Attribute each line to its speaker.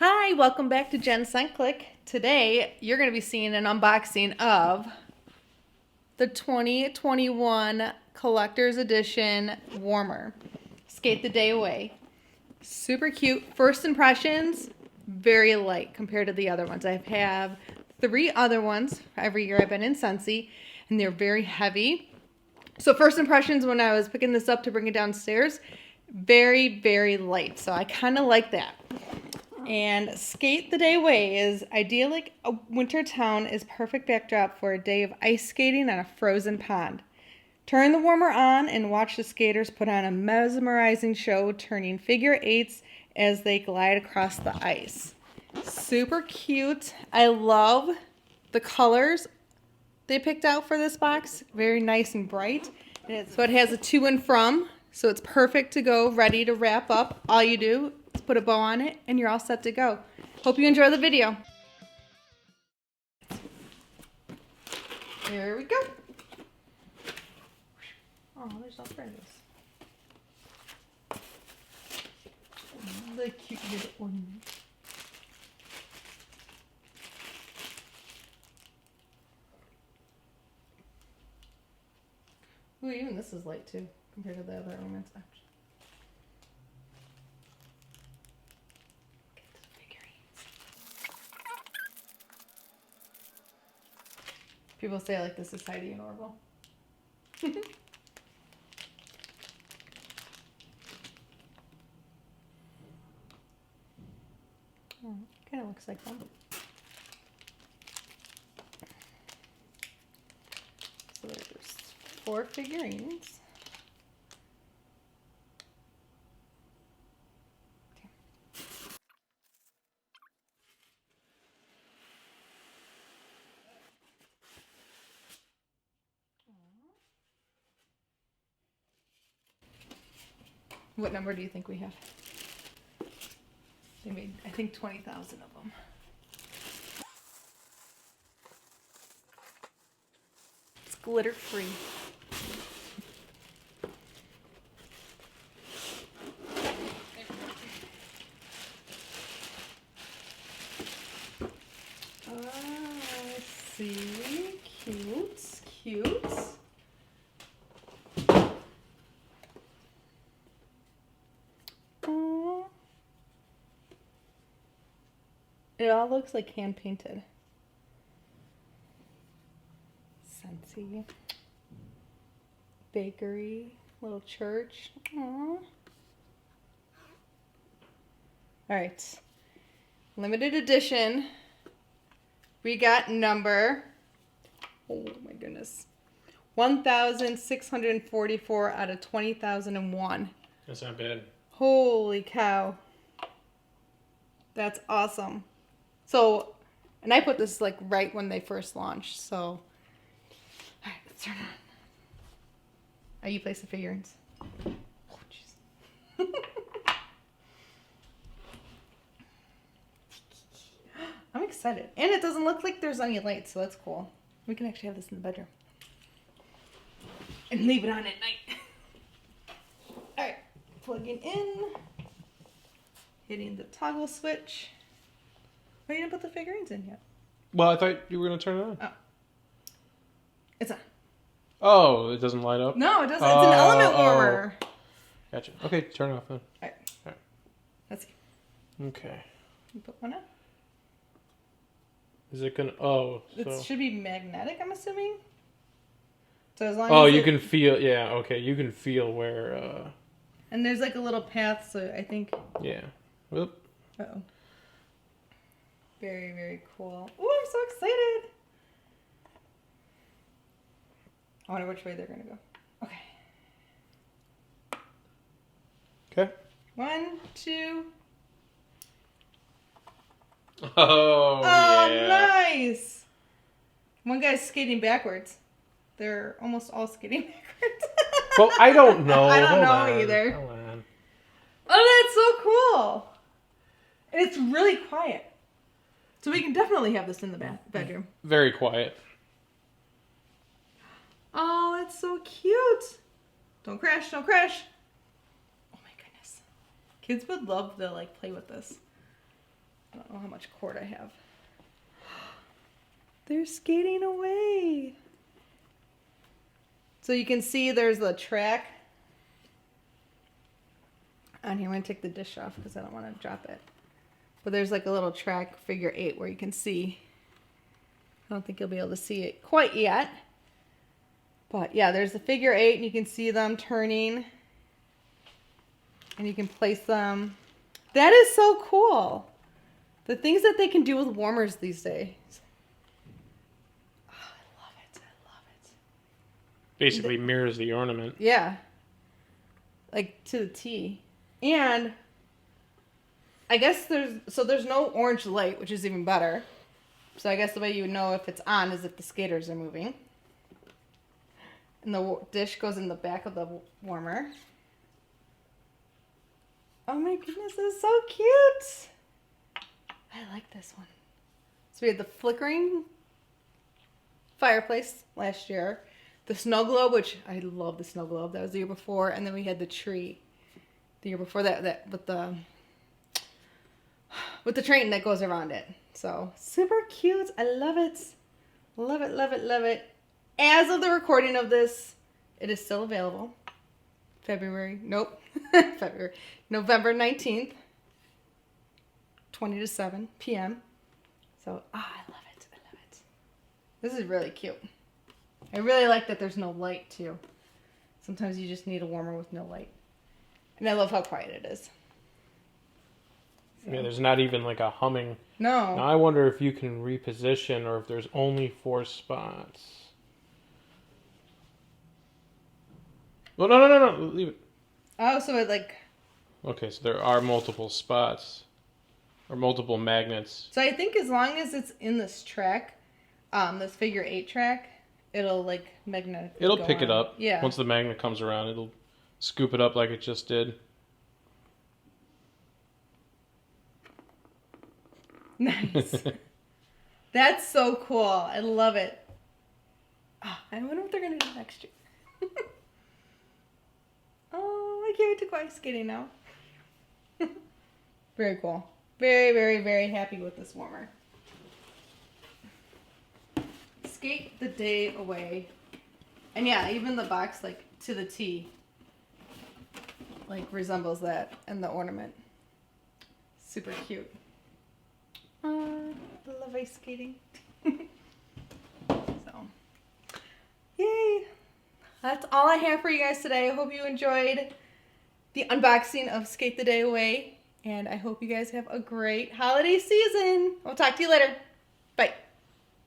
Speaker 1: Hi, welcome back to Jen Scent Click. Today, you're going to be seeing an unboxing of the 2021 Collector's Edition Warmer. Skate the Day Away. Super cute. First impressions, very light compared to the other ones. I have 3 other ones every year I've been in Scentsy, and they're very heavy. So first impressions when I was picking this up to bring it downstairs, very, very light. So I kind of like that. And Skate the Day Away is idyllic. A winter town is perfect backdrop for a day of ice skating on a frozen pond. Turn the warmer on and watch the skaters put on a mesmerizing show, turning figure eights as they glide across the ice. Super cute. I love the colors they picked out for this box. Very nice and bright. So it has a to and from, so it's perfect to go ready to wrap up. All you do is put a bow on it and you're all set to go. Hope you enjoy the video. There we go. Oh, there's no fringes. The cute little ornament. Ooh, even this is light too, compared to the other ornaments. Get the figurines. People say like this is Heidi and Orville. Oh, kind of looks like one. So there's 4 figurines. Okay. What number do you think we have? They made, I think, 20,000 of them. It's glitter free. Let's see. Cute. Cute. It all looks like hand painted. Scentsy. Bakery. Little church. Aww. Alright. Limited edition. We got number, oh my goodness, 1,644 out of 20,001.
Speaker 2: That's not bad.
Speaker 1: Holy cow. That's awesome. So, and I put this like right when they first launched, so. All right, let's turn on. Oh, you place the figurines. Oh, jeez. I'm excited. And it doesn't look like there's any lights, so that's cool. We can actually have this in the bedroom. And leave it on at night. Alright, plugging in. Hitting the toggle switch. Oh, you didn't put the figurines in yet.
Speaker 2: Well, I thought you were going to turn it on.
Speaker 1: Oh. It's on.
Speaker 2: Oh, it doesn't light up?
Speaker 1: No, it doesn't. It's an element warmer.
Speaker 2: Gotcha. Okay, turn it off then.
Speaker 1: Alright. Let's see.
Speaker 2: Okay.
Speaker 1: You put one up.
Speaker 2: Is it going to... Oh,
Speaker 1: It
Speaker 2: so...
Speaker 1: should be magnetic, I'm assuming. So as long
Speaker 2: Oh,
Speaker 1: as
Speaker 2: you can feel... Yeah, okay. You can feel where...
Speaker 1: And there's like a little path, so I think...
Speaker 2: Yeah. Whoop.
Speaker 1: Uh-oh. Very, very cool. Ooh, I'm so excited. I wonder which way they're going to go. Okay.
Speaker 2: Okay.
Speaker 1: 1, 2...
Speaker 2: Oh, yeah.
Speaker 1: Nice! One guy's skating backwards. They're almost all skating backwards.
Speaker 2: Well, I don't know.
Speaker 1: I don't
Speaker 2: Hold
Speaker 1: know
Speaker 2: on.
Speaker 1: either.
Speaker 2: Hold on.
Speaker 1: Oh, that's so cool! And it's really quiet. So we can definitely have this in the bedroom.
Speaker 2: Very quiet.
Speaker 1: Oh, it's so cute! Don't crash, don't crash! Oh my goodness. Kids would love to like play with this. I don't know how much cord I have. They're skating away. So you can see there's the track on here. I'm going to take the dish off because I don't want to drop it. But there's like a little track figure 8 where you can see. I don't think you'll be able to see it quite yet. But yeah, there's the figure 8 and you can see them turning. And you can place them. That is so cool. The things that they can do with warmers these days. Oh, I love it. I love it.
Speaker 2: Basically mirrors the ornament.
Speaker 1: Yeah. Like to the T. And I guess there's no orange light, which is even better. So I guess the way you would know if it's on is if the skaters are moving. And the dish goes in the back of the warmer. Oh my goodness, this is so cute. I like this one. So we had the flickering fireplace last year. The snow globe, which I love the snow globe. That was the year before. And then we had the tree the year before that with the train that goes around it. So super cute. I love it. Love it, love it, love it. As of the recording of this, it is still available. November 19th. 20 to 7 p.m. So, I love it. I love it. This is really cute. I really like that there's no light, too. Sometimes you just need a warmer with no light. And I love how quiet it is. So.
Speaker 2: Yeah, there's not even like a humming.
Speaker 1: No.
Speaker 2: Now, I wonder if you can reposition or if there's only 4 spots. Well, no. Leave it.
Speaker 1: Oh, so it like...
Speaker 2: Okay, so there are multiple spots. Or multiple magnets.
Speaker 1: So I think as long as it's in this track, this figure 8 track, it'll like magnet.
Speaker 2: It'll pick it up.
Speaker 1: Yeah.
Speaker 2: Once the magnet comes around, it'll scoop it up like it just did.
Speaker 1: Nice. That's so cool. I love it. Oh, I wonder what they're going to do next year. Oh, I can't wait to go ice skating now. Very cool. Very, very, very happy with this warmer. Skate the day away. And yeah, even the box, like, to the T, like, resembles that and the ornament. Super cute. I love ice skating. So, yay. That's all I have for you guys today. I hope you enjoyed the unboxing of Skate the Day Away. And I hope you guys have a great holiday season. I'll talk to you later. Bye.